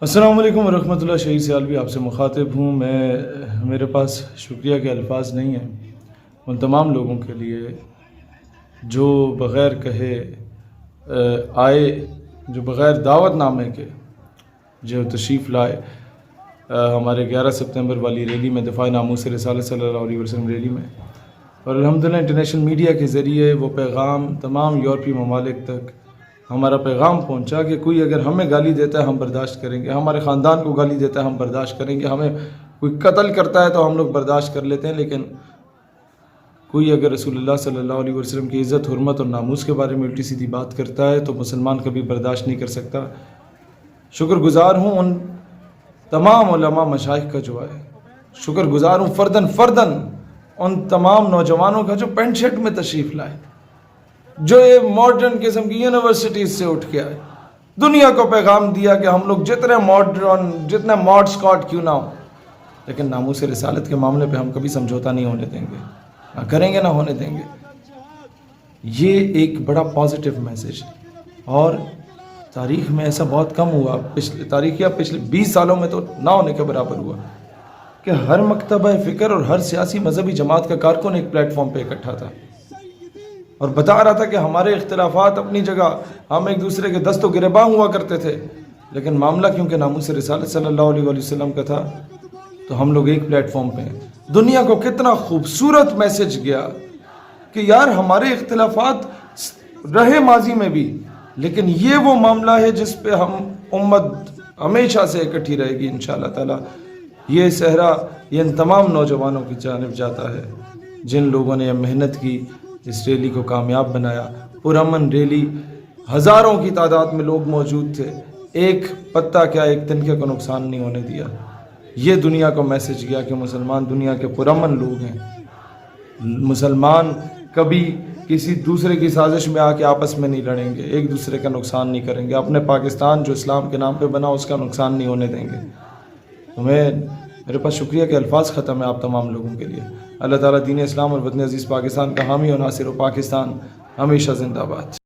السلام علیکم ورحمۃ اللہ۔ شہید سیالوی آپ سے مخاطب ہوں۔ میرے پاس شکریہ کے الفاظ نہیں ہیں ان تمام لوگوں کے لیے جو بغیر کہے آئے، جو بغیر دعوت نامے کے جو تشریف لائے ہمارے 11 ستمبر والی ریلی میں، دفاع ناموس رسالت صلی اللہ علیہ وسلم ریلی میں، اور الحمدللہ انٹرنیشنل میڈیا کے ذریعے وہ پیغام تمام یورپی ممالک تک ہمارا پیغام پہنچا کہ کوئی اگر ہمیں گالی دیتا ہے ہم برداشت کریں گے، ہمارے خاندان کو گالی دیتا ہے ہم برداشت کریں گے، ہمیں کوئی قتل کرتا ہے تو ہم لوگ برداشت کر لیتے ہیں، لیکن کوئی اگر رسول اللہ صلی اللہ علیہ وسلم کی عزت، حرمت اور ناموس کے بارے میں الٹی سیدھی بات کرتا ہے تو مسلمان کبھی برداشت نہیں کر سکتا۔ شکر گزار ہوں ان تمام علماء مشائخ کا جو ہے، شکر گزار ہوں فرداً ان تمام نوجوانوں کا جو پینٹ شرٹ میں تشریف لائے، جو یہ ماڈرن قسم کی یونیورسٹیز سے اٹھ کے آئے، دنیا کو پیغام دیا کہ ہم لوگ جتنے ماڈرن، جتنے ماڈ سکاٹ کیوں نہ ہو، لیکن ناموس رسالت کے معاملے پہ ہم کبھی سمجھوتا نہیں ہونے دیں گے، نہ کریں گے نہ ہونے دیں گے۔ یہ ایک بڑا پازیٹیو میسیج ہے، اور تاریخ میں ایسا بہت کم ہوا، پچھلے 20 سالوں میں تو نہ ہونے کے برابر ہوا کہ ہر مکتبہ فکر اور ہر سیاسی مذہبی جماعت کا کارکن ایک پلیٹ فارم پہ اکٹھا تھا اور بتا رہا تھا کہ ہمارے اختلافات اپنی جگہ، ہم ایک دوسرے کے دست و گریباں ہوا کرتے تھے، لیکن معاملہ کیونکہ ناموس رسالت صلی اللہ علیہ وسلم کا تھا تو ہم لوگ ایک پلیٹ فارم پہ ہیں۔ دنیا کو کتنا خوبصورت میسج گیا کہ یار ہمارے اختلافات رہے ماضی میں بھی، لیکن یہ وہ معاملہ ہے جس پہ ہم امت ہمیشہ سے اکٹھی رہے گی انشاءاللہ تعالی۔ یہ صحرا یہ ان تمام نوجوانوں کی جانب جاتا ہے جن لوگوں نے یہ محنت کی، اس ریلی کو کامیاب بنایا۔ پرامن ریلی، ہزاروں کی تعداد میں لوگ موجود تھے، ایک پتہ کیا ایک تنکے کو نقصان نہیں ہونے دیا۔ یہ دنیا کو میسج گیا کہ مسلمان دنیا کے پرامن لوگ ہیں، مسلمان کبھی کسی دوسرے کی سازش میں آ کے آپس میں نہیں لڑیں گے، ایک دوسرے کا نقصان نہیں کریں گے، اپنے پاکستان جو اسلام کے نام پہ بنا اس کا نقصان نہیں ہونے دیں گے۔ میرے پاس شکریہ کے الفاظ ختم ہے آپ تمام لوگوں کے لیے۔ اللہ تعالیٰ دین اسلام اور وطن عزیز پاکستان کا حامی و ناصر، و پاکستان ہمیشہ زندہ باد۔